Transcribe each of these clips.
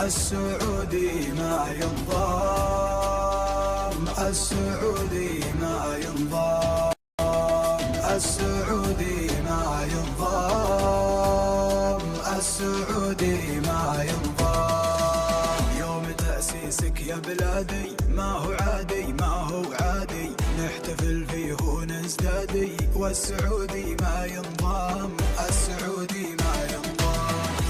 السعودي ما ينضام، السعودي ما ينضام، السعودي ما ينضام، السعودي ما ينضام. يوم تأسيسك يا بلادي ما هو عادي، ما هو عادي، نحتفل فيه ونزدادي، والسعودي ما ينضام، السعودي ما ينضام.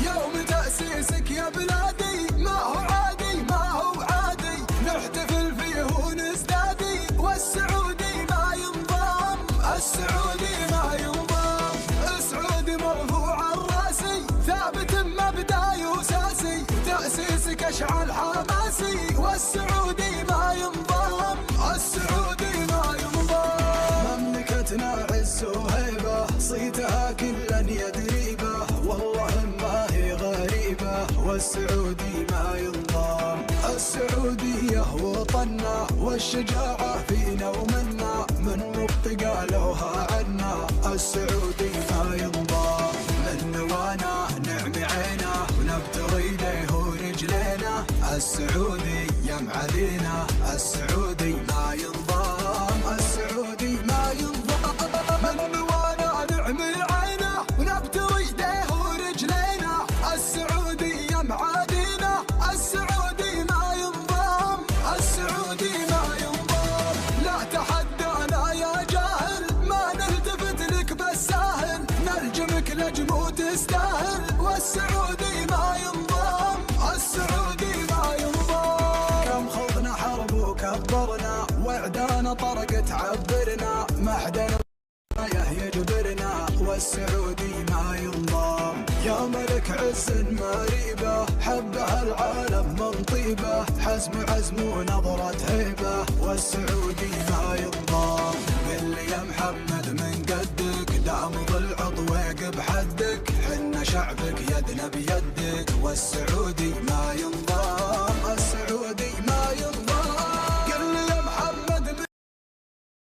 يوم تأسيسك يا بلادي ما هو عادي، ما هو عادي، نحتفل فيه ونزدادي، والسعودي ما ينضام، السعودي ما ينضام. السعودي مرفوع الراسي، ثابت مبدأ وساسي، تأسيسك أشعل حماسي، والسعودي ما ينضام، السعودي ما ينضام. مملكتنا عز وهيبة، صيتها كلا يدريبه، والله ما هي غريبة، والسعودي ما ينضام. السعودية وطننا، والشجاعة فينا ومنا، من نطق قالوها عنا، السعودي ما ينضام. من نوانا نعمي عينا، ونبتغي يديه ورجلينا، السعودي يم علينا، السعودي ما ينضام، السعودي ما ينضام. من نوانا نعمي عينا، ونبتغي يديه ورجلينا، السعودي يم علينا، السعودي ما ينضام، السعودي ما ينضام. لا تحدانا يا جاهل، ما نلتفت لك بالساهل، نلجمك لجم وتستاهل، والسعودي ما ينضام، السعودي ما ينضام. كم خضنا حرب وكبرنا، وعدانا طرق تعبرنا، ما حدا يجبرنا، والسعودي ما ينضام. يا ملك عز مريبة، حبها العالم من طيبة، حزم عزم ونظرة هيبة، والسعودي ما ينضام. قل لي يا محمد من قدك، دام ظل عضوك بحدك، حنا شعبك يدنا بيدك، والسعودي